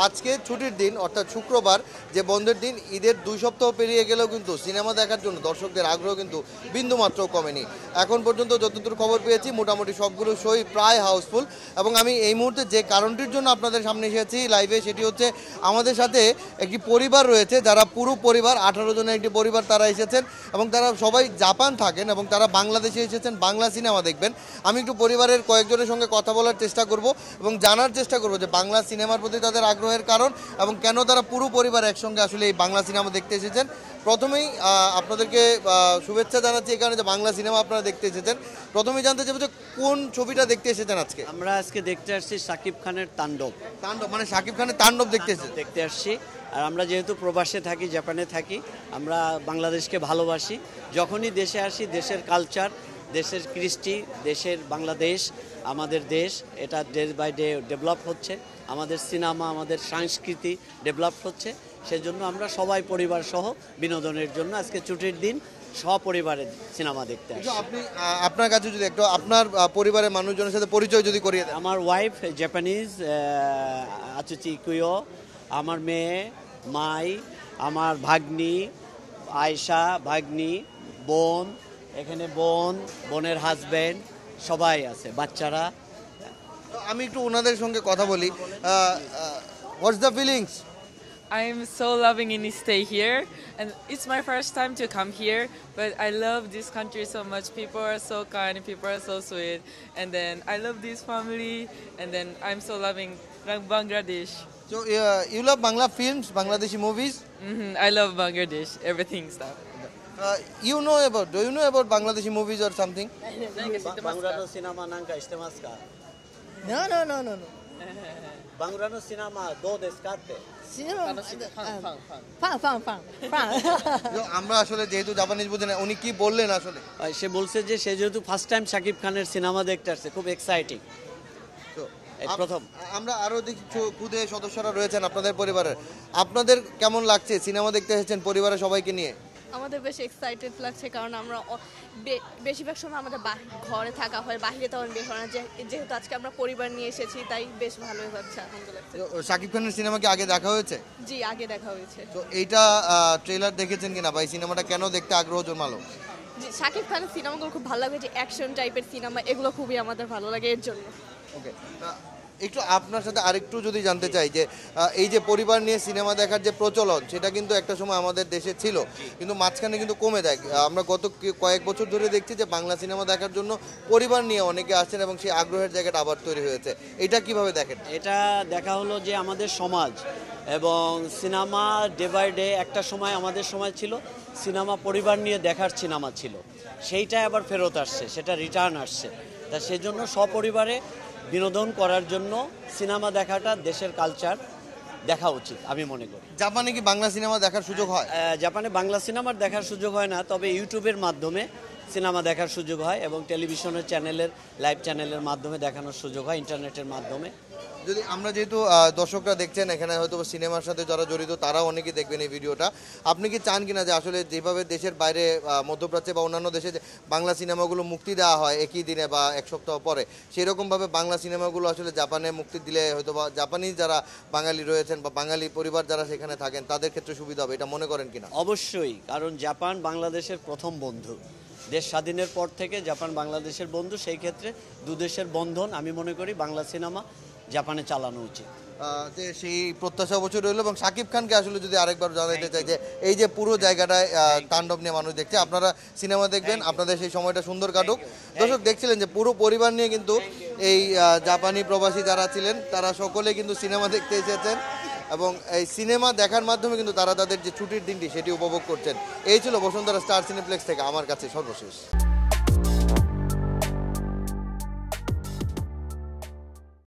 আজকে ছুটির দিন অর্থাৎ শুক্রবার, যে বন্ধের দিন, ঈদের 2 সপ্তাহ পেরিয়ে গেলেও কিন্তু সিনেমা দেখার জন্য দর্শকদের আগ্রহ কিন্তু বিন্দুমাত্রও কমেনি। এখন পর্যন্ত যতদূর খবর পেয়েছি মোটামুটি সবগুলো শোই প্রায় হাউসফুল। এবং আমি এই মুহূর্তে যে কারণটির জন্য আপনাদের সামনে এসেছি লাইভে, সেটি হচ্ছে আমাদের সাথে একটি পরিবার রয়েছে, যারা পুরো পরিবার 18 জনের একটি পরিবার, তারা এসেছেন এবং তারা সবাই জাপান থাকেন এবং তারা বাংলাদেশে এসেছেন বাংলা সিনেমা দেখবেন। আমি একটু পরিবারের কয়েকজনের সঙ্গে কথা বলার চেষ্টা করব এবং জানার চেষ্টা করব যে বাংলা সিনেমার প্রতি তাদের আগ্রহের কারণ এবং কেন তারা পুরো পরিবার একসঙ্গে আসলে এই বাংলা সিনেমা দেখতে এসেছেন। প্রথমেই আপনাদেরকে শুভেচ্ছা জানাচ্ছি এই কারণে যে বাংলা সিনেমা আপনারা দেখতে এসেছেন। প্রথমেই জানতে চাইবো যে কোন ছবিটা দেখতে এসেছেন আজকে? আমরা আজকে দেখতে আসছি শাকিব খানের তাণ্ডব। তাণ্ডব মানে শাকিব খানের তাণ্ডব দেখতে এসেছেন? দেখতে আসছি। আর আমরা যেহেতু প্রবাসে থাকি, জাপানে থাকি, আমরা বাংলাদেশকে ভালোবাসি। যখনই দেশে আসি, দেশের কালচার, দেশের কৃষ্টি, দেশের বাংলাদেশ, আমাদের দেশ, এটা ডে বাই ডে ডেভেলপ হচ্ছে। আমাদের সিনেমা, আমাদের সংস্কৃতি ডেভেলপ হচ্ছে। সেজন্য আমরা সবাই পরিবার সহ বিনোদনের জন্য আজকে ছুটির দিন সপরিবারের সিনেমা দেখতে আসি। আপনি আপনার কাছে যদি একটু আপনার পরিবারের মানুষজনের সাথে পরিচয় যদি করিয়ে দেন। আমার ওয়াইফ জাপানিজ, আচুচি কুয়ো, আমার মেয়ে মাই, আমার ভাগ্নি আয়শা, ভাগ্নি, বোন, এখানে বোনের হাজব্যান্ড, সবাই আছে, বাচ্চারা। আমি একটু ওনাদের সঙ্গে কথা বলি। What's the feelings? I'm so loving in stay here, and it's my first time to come here. But I love this country so much. People are so kind, people are so sweet, and then I love this family, and then I'm so loving Bangladesh. So you love Bangla films, Bangladeshi movies? I love Bangladesh, everything stuff. Do you know about Bangladeshi movies or something? বাংলানো cinema নাঙ্কা ইস্তেমাসকা, No. বাংলানো cinema দো দেশকাতে। Fun. তো আমরা আসলে যেহেতু জাপানিজ বুঝি না, উনি কি বললেন আসলে? সে বলছে যে সে যেহেতু ফার্স্ট টাইম শাকিব খানের সিনেমা দেখতে আসছে, খুব এক্সাইটিং। তো প্রথম আমরা আরো দেখি খুদে সদস্যরা রয়েছেন আপনাদের পরিবারের। আপনাদের কেমন লাগছে সিনেমা দেখতে এসেছেন পরিবারের সবাইকে নিয়ে? আমাদের বেশ এক্সাইটেড লাগছে, কারণ আমরা বেশিরভাগ সময় আমাদের ঘরে থাকা হয়, বাইরে তেমন বের হয় না। যেহেতু আজকে আমরা পরিবার নিয়ে এসেছি, তাই বেশ ভালোই লাগছে, আনন্দ লাগছে। শাকিব খানের সিনেমা কি আগে দেখা হয়েছে? জি, আগে দেখা হয়েছে। তো এইটা ট্রেলার দেখেছেন কিনা বা এই সিনেমাটা কেন দেখতে আগ্রহ জন্মালো? জি, শাকিব খানের সিনেমাগুলো খুব ভালো লাগে, যে অ্যাকশন টাইপের সিনেমা, এগুলো খুবই আমাদের ভালো লাগে এর জন্য। ওকে, একটু আপনার সাথে আরেকটু যদি জানতে চাই যে এই যে পরিবার নিয়ে সিনেমা দেখার যে প্রচলন, সেটা কিন্তু একটা সময় আমাদের দেশে ছিল, কিন্তু মাঝখানে কিন্তু কমে যায়। আমরা গত কয়েক বছর ধরে দেখছি যে বাংলা সিনেমা দেখার জন্য পরিবার নিয়ে অনেকে আসছেন এবং সেই আগ্রহের জায়গাটা আবার তৈরি হয়েছে। এটা কিভাবে দেখেন? এটা দেখা হলো যে আমাদের সমাজ এবং সিনেমা ডে বাই ডে, একটা সময় আমাদের সময় ছিল সিনেমা পরিবার নিয়ে দেখার সিনেমা ছিল, সেইটাই আবার ফেরত আসছে, সেটা রিটার্ন আসছে। তা সেজন্য সপরিবারে বিনোদন করার জন্য সিনেমা দেখাটা দেশের কালচার দেখা উচিত আমি মনে করি। জাপানে কি বাংলা সিনেমা দেখার সুযোগ হয়? জাপানে বাংলা সিনেমার দেখার সুযোগ হয় না, তবে ইউটিউবের মাধ্যমে সিনেমা দেখার সুযোগ হয় এবং টেলিভিশনের চ্যানেলের লাইভ চ্যানেলের মাধ্যমে দেখানোর সুযোগ হয়, ইন্টারনেটের মাধ্যমে। যদি আমরা যেহেতু দর্শকরা দেখছেন এখানে, হয়তো সিনেমার সাথে যারা জড়িত তারাও অনেকেই দেখবেন এই ভিডিওটা, আপনি কি চান কিনা যে আসলে যেভাবে দেশের বাইরে মধ্যপ্রাচ্যে বা অন্যান্য দেশে যে বাংলা সিনেমাগুলো মুক্তি দেওয়া হয় একই দিনে বা এক সপ্তাহ পরে, সেরকমভাবে বাংলা সিনেমাগুলো আসলে জাপানে মুক্তি দিলে হয়তো বা জাপানি যারা বাঙালি রয়েছেন বা বাঙালি পরিবার যারা সেখানে থাকেন তাদের ক্ষেত্রে সুবিধা হবে, এটা মনে করেন কিনা? অবশ্যই, কারণ জাপান বাংলাদেশের প্রথম বন্ধু। দেশ স্বাধীনের পর থেকে জাপান বাংলাদেশের বন্ধু, সেই ক্ষেত্রে দুদেশের বন্ধন আমি মনে করি বাংলা সিনেমা জাপানে চালানো উচিত। যে সেই প্রত্যাশা বছর রইল। এবং শাকিব খানকে আসলে যদি আরেকবার জানাইতে চাই যে এই যে পুরো জায়গাটায় তাণ্ডব নিয়ে মানুষ দেখছে, আপনারা সিনেমা দেখবেন, আপনাদের সেই সময়টা সুন্দর কাটুক। দর্শক দেখছিলেন যে পুরো পরিবার নিয়ে কিন্তু এই জাপানি প্রবাসী যারা ছিলেন তারা সকলে কিন্তু সিনেমা দেখতে এসেছেন এবং এই সিনেমা দেখার মাধ্যমে কিন্তু তারা তাদের যে ছুটির দিনটি সেটি উপভোগ করছেন। এই ছিল বসুন্ধরা স্টার সিনেপ্লেক্স থেকে আমার কাছে সর্বশেষ।